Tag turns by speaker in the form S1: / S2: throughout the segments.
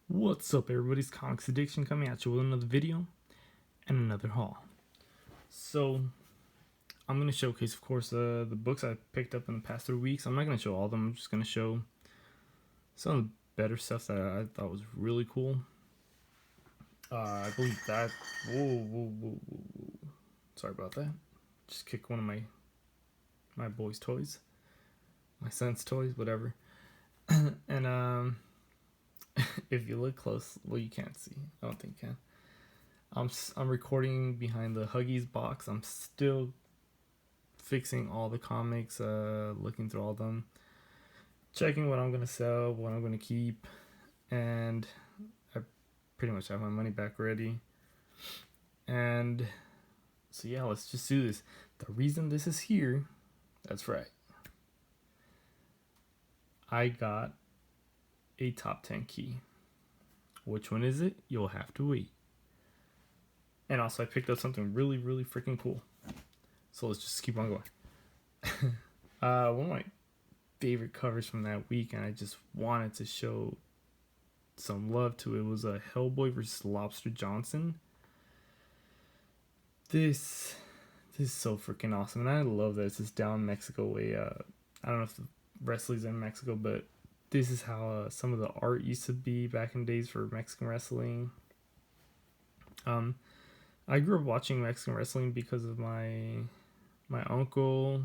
S1: What's up, everybody's Comics Addiction coming at you with another video and another haul. So I'm going to showcase, of course, the books I picked up in the past 3 weeks. I'm not going to show all of them. I'm just going to show some of the better stuff that I thought was really cool. I believe that... Whoa. Sorry about that. Just kicked one of my boy's toys. My son's toys, whatever. And if you look close, well, you can't see. I don't think you can. I'm recording behind the Huggies box. I'm still fixing all the comics, looking through all of them, checking what I'm gonna sell, what I'm gonna keep, and I pretty much have my money back ready. And so yeah, let's just do this. The reason this is here, that's right, I got a top 10 key. Which one is it? You'll have to wait. And also I picked up something really freaking cool. So let's just keep on going. One of my favorite covers from that week, and I just wanted to show some love to it, was a Hellboy vs. Lobster Johnson. This is so freaking awesome, and I love that it's just down Mexico way. I don't know if the wrestling's in Mexico, but this is how some of the art used to be back in days for Mexican wrestling. I grew up watching Mexican wrestling because of my uncle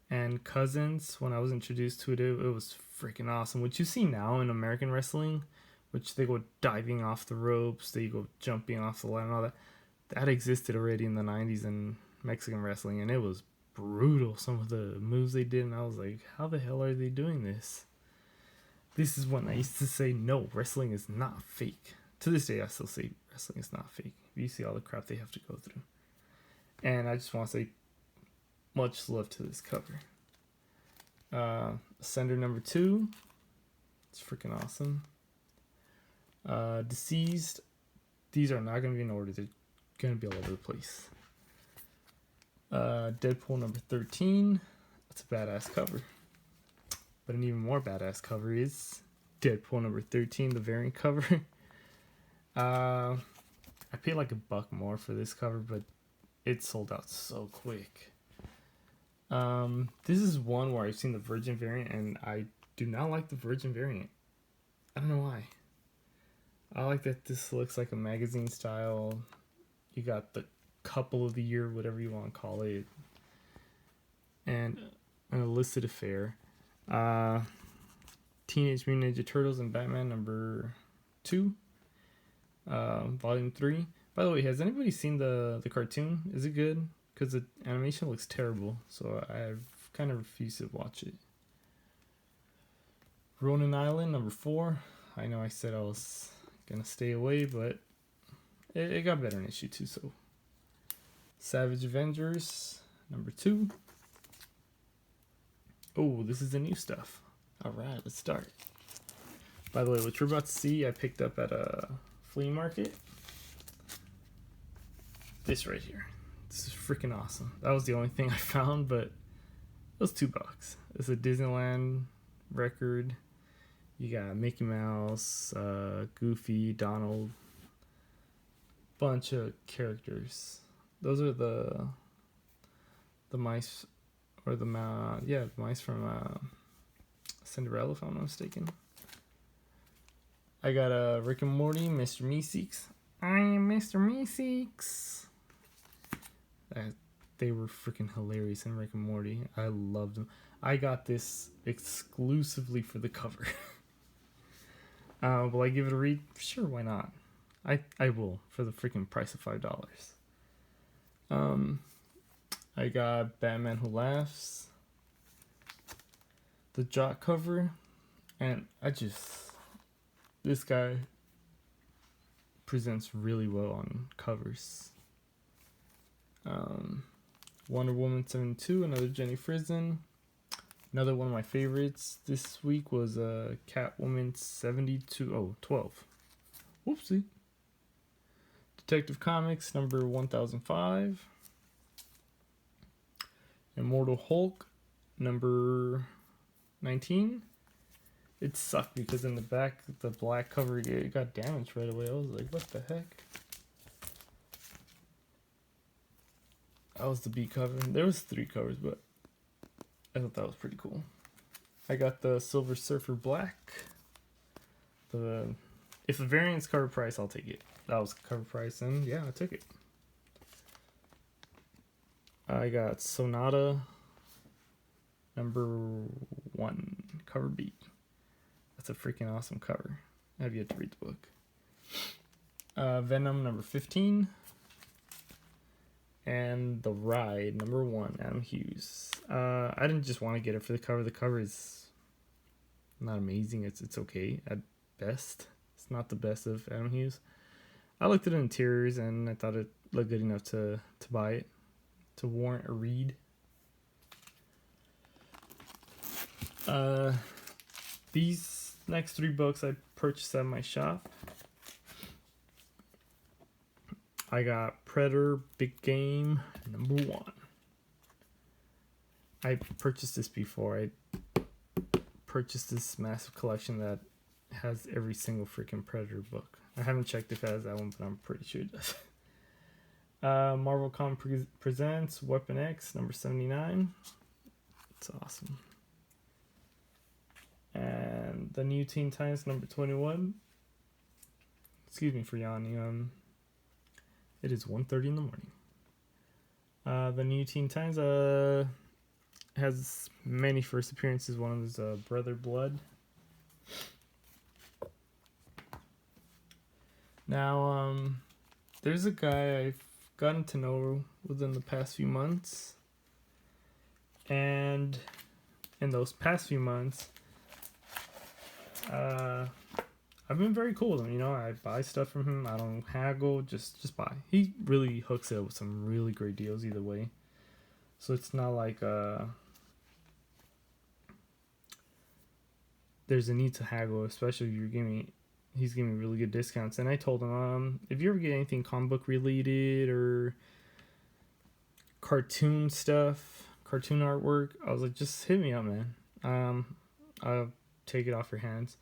S1: and cousins. When I was introduced to it, it was freaking awesome. What you see now in American wrestling, which they go diving off the ropes, they go jumping off the line and all that existed already in the 90s in Mexican wrestling, and it was brutal, some of the moves they did, and I was like, how the hell are they doing this? This is when I used to say, no, wrestling is not fake. To this day, I still say wrestling is not fake. You see all the crap they have to go through. And I just want to say much love to this cover. Ascender number 2. It's freaking awesome. Deceased. These are not going to be in order. They're going to be all over the place. Deadpool number 13. That's a badass cover. But an even more badass cover is Deadpool number 13, the variant cover. I paid like $1 more for this cover, but it sold out so quick. This is one where I've seen the Virgin variant, and I do not like the Virgin variant. I don't know why. I like that this looks like a magazine style. You got the couple of the year, whatever you want to call it, and an illicit affair. Teenage Mutant Ninja Turtles and Batman number 2, volume 3. By the way, has anybody seen the cartoon? Is it good? Because the animation looks terrible, so I've kind of refused to watch it. Ronin Island number 4. I know I said I was gonna stay away, but it got better in issue 2. So Savage Avengers number 2. Oh, this is the new stuff. Alright, let's start. By the way, what you're about to see, I picked up at a flea market. This right here. This is freaking awesome. That was the only thing I found, but it was $2. It's a Disneyland record. You got Mickey Mouse, Goofy, Donald, bunch of characters. Those are the mice, or the mice from Cinderella, if I'm not mistaken. I got Rick and Morty, Mr. Meeseeks. I am Mr. Meeseeks. They were freaking hilarious in Rick and Morty. I loved them. I got this exclusively for the cover. Will I give it a read? Sure, why not? I will, for the freaking price of $5. I got Batman Who Laughs, the Jock cover, and this guy presents really well on covers. Wonder Woman 72, another Jenny Frison. Another one of my favorites this week was Catwoman 12. Whoopsie. Detective Comics number 1005. Immortal Hulk number 19. It sucked because in the back, the black cover, it got damaged right away. I was like, what the heck? That was the B cover. There was 3 covers, but I thought that was pretty cool. I got the Silver Surfer Black. If the variant's cover price, I'll take it. That was cover price, and yeah, I took it. I got Sonata #1, cover B. That's a freaking awesome cover. I have yet to read the book. Venom #15. And The Ride #1, Adam Hughes. I didn't just want to get it for the cover. The cover is not amazing. It's okay at best. It's not the best of Adam Hughes. I looked at the interiors and I thought it looked good enough to buy it, to warrant a read. These next 3 books I purchased at my shop. I got Predator Big Game #1. I purchased this before. I purchased this massive collection that has every single freaking Predator book. I haven't checked if it has that one, but I'm pretty sure it does. Marvel Comics presents Weapon X #79. It's awesome. And the New Teen Titans #21. Excuse me for yawning. It is 1:30 in the morning. The New Teen Titans has many first appearances. One of them is Brother Blood. Now, there's a guy I've gotten to know within the past few months. And in those past few months, I've been very cool with him. You know, I buy stuff from him. I don't haggle, just buy. He really hooks it up with some really great deals either way. So it's not like there's a need to haggle, especially if he's giving me really good discounts. And I told him, if you ever get anything comic book related or cartoon stuff, cartoon artwork, I was like, just hit me up, man. I'll take it off your hands.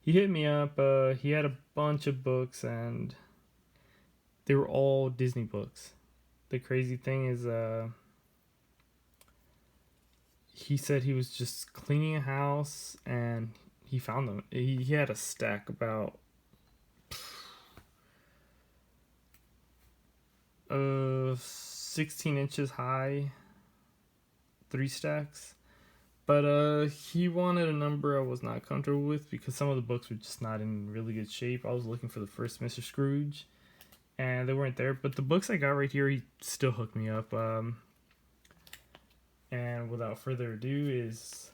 S1: He hit me up. He had a bunch of books, and they were all Disney books. The crazy thing is, he said he was just cleaning a house, and he found them. He had a stack about 16 inches high, 3 stacks. But he wanted a number I was not comfortable with because some of the books were just not in really good shape. I was looking for the first Mr. Scrooge, and they weren't there. But the books I got right here, he still hooked me up. And without further ado is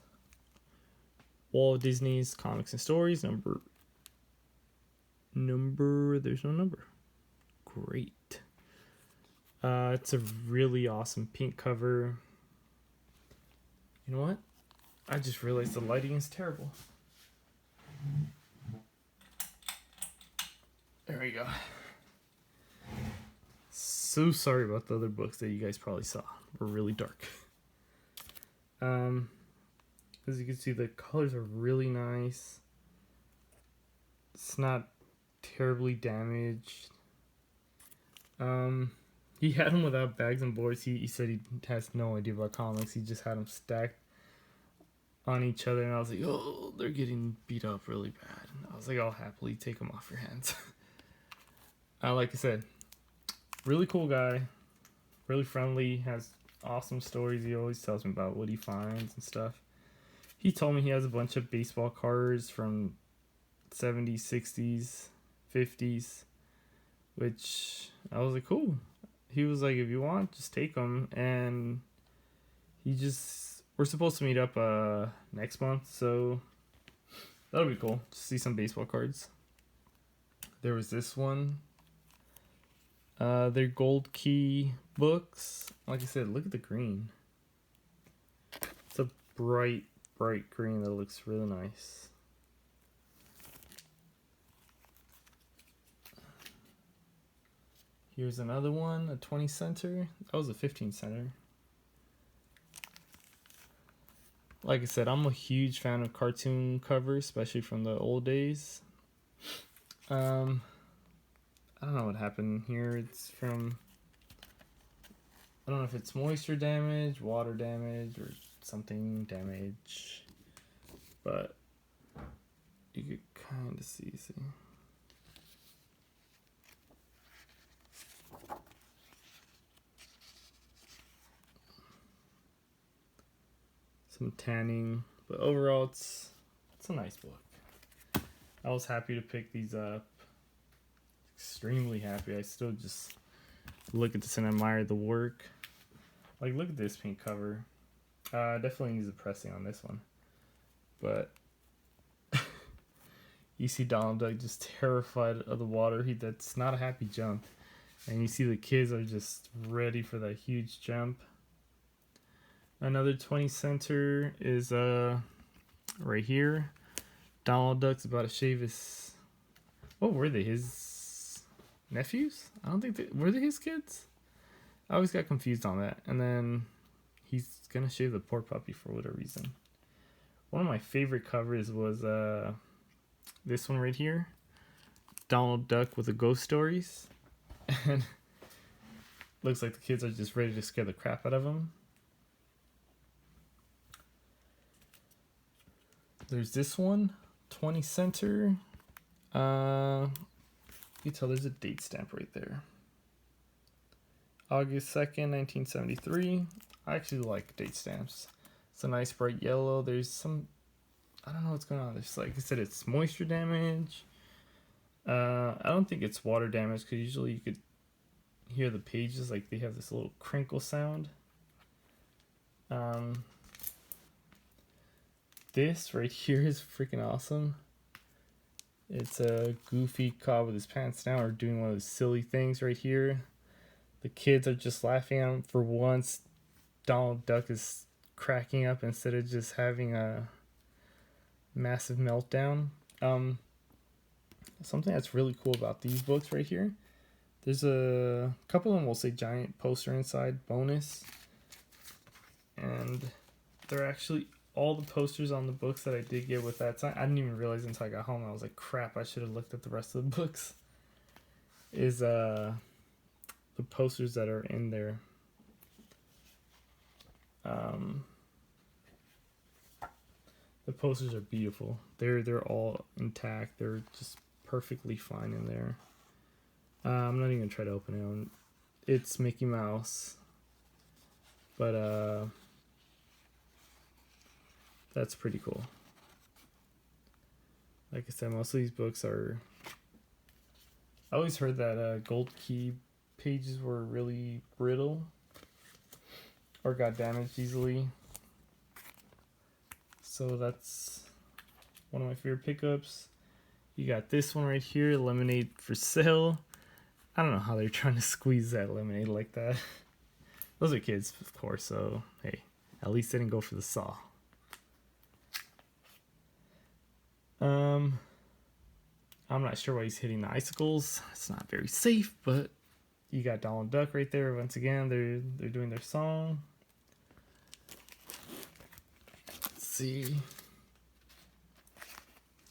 S1: Walt Disney's Comics and Stories number. There's no number. Great. It's a really awesome pink cover. You know what? I just realized the lighting is terrible. There we go. So sorry about the other books that you guys probably saw. Were really dark. As you can see, the colors are really nice. It's not terribly damaged. He had them without bags and boards. He said he has no idea about comics. He just had them stacked on each other, and I was like, oh, they're getting beat up really bad. And I was like, I'll happily take them off your hands. Like I said, really cool guy, really friendly, has awesome stories. He always tells me about what he finds and stuff. He told me he has a bunch of baseball cards from 70s, 60s, 50s, which I was like, cool. He was like, if you want, just take them. And we're supposed to meet up next month, so that'll be cool. Just see some baseball cards. There was this one. They're Gold Key books. Like I said, look at the green. It's a bright green that looks really nice. Here's another one, a 20 center. That was a 15 center. like I said, I'm a huge fan of cartoon covers, especially from the old days. I don't know what happened here. It's from, I don't know if it's moisture damage, water damage, or something damage, but you could kind of see. Some tanning, but overall it's a nice book. I was happy to pick these up. Extremely happy. I still just look at this and admire the work. Like, look at this pink cover. Definitely needs a pressing on this one. But you see Donald Duck just terrified of the water. That's not a happy jump. And you see the kids are just ready for that huge jump. Another 20 center is right here. Donald Duck's about to shave his. What were they? His nephews? I don't think were they his kids? I always got confused on that. And then he's gonna shave the poor puppy for whatever reason. One of my favorite covers was this one right here. Donald Duck with the ghost stories. And looks like the kids are just ready to scare the crap out of him. There's this one, 20 center. You can tell there's a date stamp right there. August 2nd, 1973. I actually like date stamps. It's a nice bright yellow. There's some, I don't know what's going on. There's, like I said, it's moisture damage. I don't think it's water damage because usually you could hear the pages, like they have this little crinkle sound. This right here is freaking awesome. It's a Goofy caught with his pants down or doing one of those silly things right here. The kids are just laughing at him. For once, Donald Duck is cracking up instead of just having a massive meltdown. Something that's really cool about these books right here. There's a couple of them will say giant poster inside, bonus. And they're actually all the posters on the books that I did get with that sign. I didn't even realize until I got home. I was like, crap, I should have looked at the rest of the books. Is the posters that are in there. The posters are beautiful. They're all intact. They're just perfectly fine in there. I'm not even gonna try to open it. It's Mickey Mouse, but that's pretty cool. Like I said, most of these books are. I always heard that Gold Key pages were really brittle or got damaged easily. So that's one of my favorite pickups. You got this one right here, Lemonade for Sale. I don't know how they're trying to squeeze that lemonade like that. Those are kids, of course, so hey, at least they didn't go for the saw. I'm not sure why he's hitting the icicles. It's not very safe, but you got Donald Duck right there. Once again, they're doing their song. Let's see.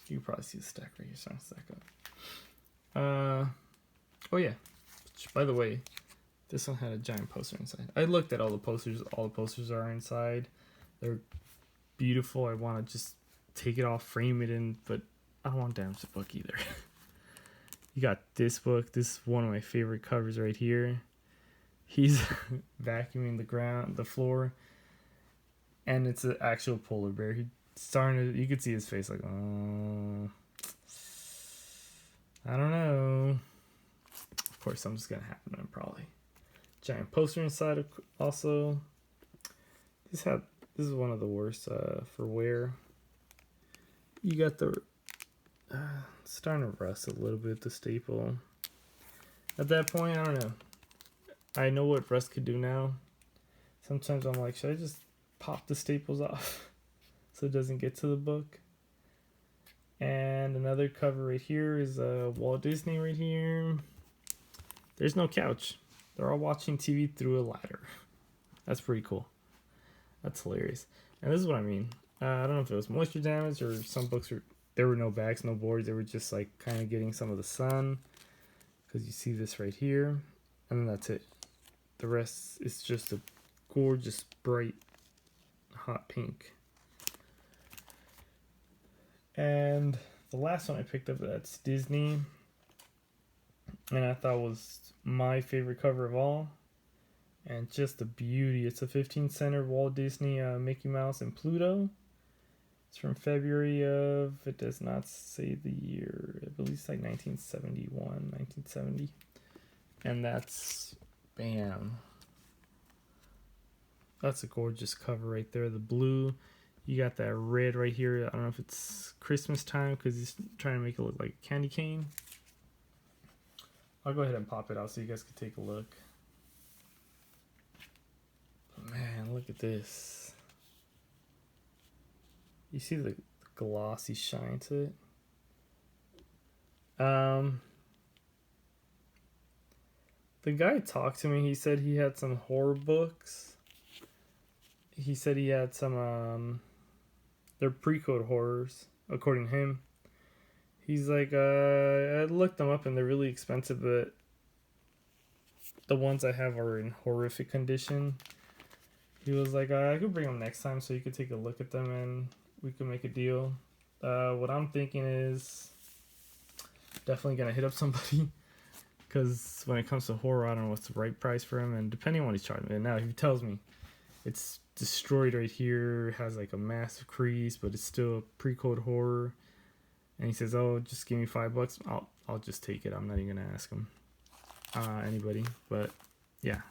S1: You can probably see the stack right here. Starting to stack up. Oh yeah. Which, by the way, this one had a giant poster inside. I looked at all the posters. All the posters are inside. They're beautiful. I want to just take it off, frame it in, but I don't want to damage the book either. You got this book. This is one of my favorite covers right here. He's vacuuming the floor, and it's an actual polar bear. He's starting to, you could see his face like, oh, I don't know. Of course, something's gonna happen to him probably. Giant poster inside also. This is one of the worst for wear. You got the starting to rust a little bit, the staple. At that point, I don't know. I know what rust could do now. Sometimes I'm like, should I just pop the staples off so it doesn't get to the book? And another cover right here is Walt Disney right here. There's no couch. They're all watching TV through a ladder. That's pretty cool. That's hilarious. And this is what I mean. I don't know if it was moisture damage or some books were, there were no backs, no boards. They were just like kind of getting some of the sun, because you see this right here, and then that's it. The rest is just a gorgeous, bright, hot pink. And the last one I picked up, that's Disney, and I thought was my favorite cover of all, and just a beauty. It's a 15 center Walt Disney, Mickey Mouse and Pluto. It's from February of, it does not say the year, I believe it's like 1971, 1970. And that's, bam. That's a gorgeous cover right there. The blue, you got that red right here. I don't know if it's Christmas time because he's trying to make it look like a candy cane. I'll go ahead and pop it out so you guys can take a look. But man, look at this. You see the glossy shine to it? The guy talked to me. He said he had some horror books. He said he had some, they're pre-code horrors, according to him. He's like, I looked them up and they're really expensive, but the ones I have are in horrific condition. He was like, I could bring them next time so you could take a look at them and we could make a deal. What I'm thinking is definitely gonna hit up somebody, because when it comes to horror, I don't know what's the right price for him, and depending on what he's charging. And now he tells me it's destroyed right here, has like a massive crease, but it's still a pre-code horror. And he says, "Oh, just give me $5. I'll just take it. I'm not even gonna ask him, anybody." But yeah,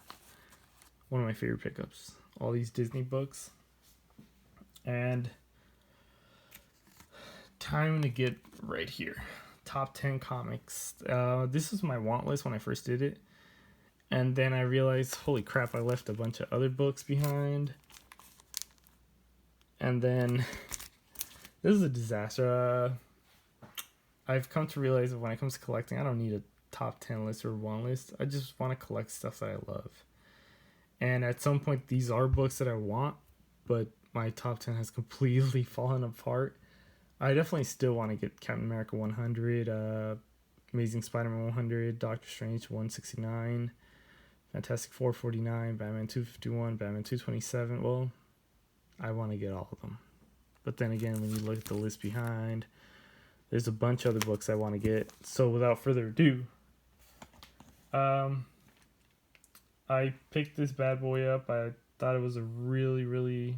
S1: one of my favorite pickups. All these Disney books, and time to get right here. Top 10 comics. This was my want list when I first did it, and then I realized, holy crap, I left a bunch of other books behind. And then this is a disaster. I've come to realize that when it comes to collecting, I don't need a top 10 list or want list. I just want to collect stuff that I love. And at some point, these are books that I want, but my top 10 has completely fallen apart. I definitely still want to get Captain America 100, Amazing Spider-Man 100, Doctor Strange 169, Fantastic Four 49, Batman 251, Batman 227. Well, I want to get all of them. But then again, when you look at the list behind, there's a bunch of other books I want to get. So without further ado, I picked this bad boy up. I thought it was a really, really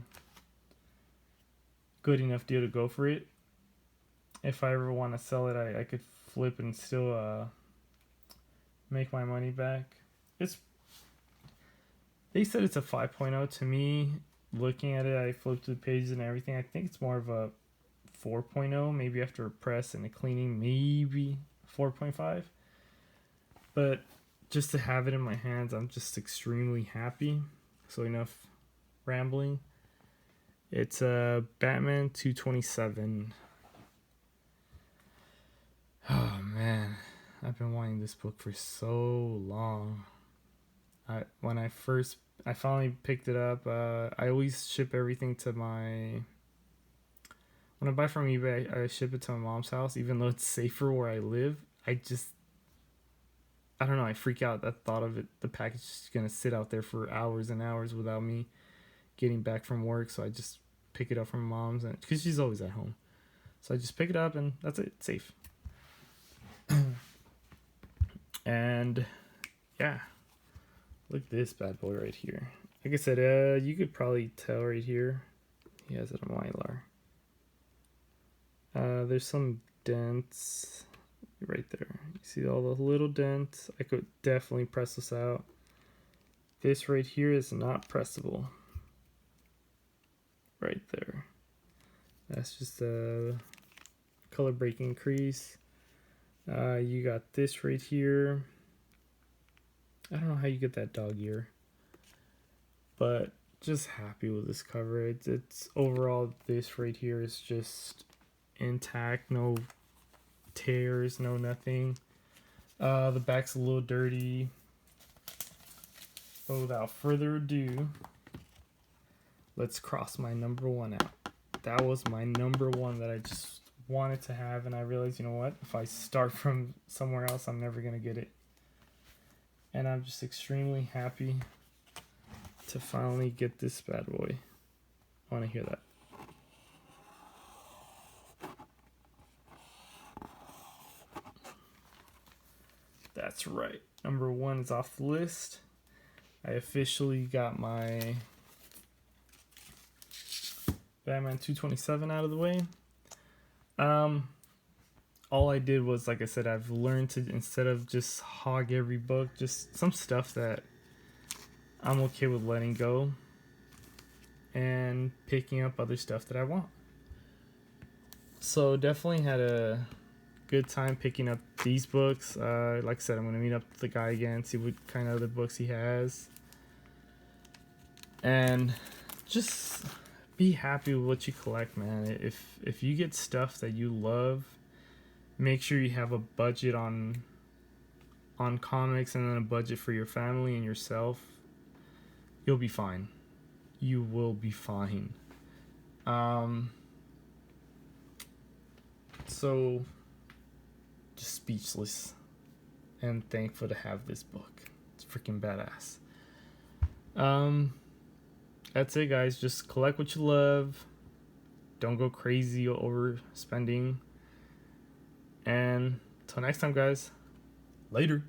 S1: good enough deal to go for it. If I ever want to sell it, I could flip and still make my money back. They said it's a 5.0. To me, looking at it, I flipped the pages and everything, I think it's more of a 4.0. Maybe after a press and a cleaning, maybe 4.5. But just to have it in my hands, I'm just extremely happy. So enough rambling. It's Batman 227. Oh man, I've been wanting this book for so long. When I finally picked it up, I always ship everything to my... When I buy from eBay, I ship it to my mom's house, even though it's safer where I live. I don't know, I freak out at the thought of it. The package is going to sit out there for hours and hours without me getting back from work, so I just pick it up from mom's, and because she's always at home. So I just pick it up and that's it, safe. And yeah, look at this bad boy right here. Like I said, you could probably tell right here, he has it on Mylar. There's some dents right there. You see all the little dents? I could definitely press this out. This right here is not pressable. Right there. That's just a color breaking crease. You got this right here. I don't know how you get that dog ear, but just happy with this cover. It's overall, this right here is just intact, no tears, no nothing. The back's a little dirty, but without further ado, let's cross my number one out. that was my number one that I just wanted to have, and I realized, you know what, if I start from somewhere else, I'm never gonna get it. And I'm just extremely happy to finally get this bad boy. I want to hear that. That's right. Number one is off the list. I officially got my Batman 227 out of the way. All I did was, like I said, I've learned to, instead of just hog every book, just some stuff that I'm okay with letting go and picking up other stuff that I want. So definitely had a good time picking up these books. Like I said, I'm going to meet up with the guy again, see what kind of other books he has. And just be happy with what you collect, man. If you get stuff that you love, make sure you have a budget on comics and then a budget for your family and yourself. You'll be fine. You will be fine. So just speechless and thankful to have this book. It's freaking badass. That's it, guys. Just collect what you love. Don't go crazy over spending. And till next time, guys. Later.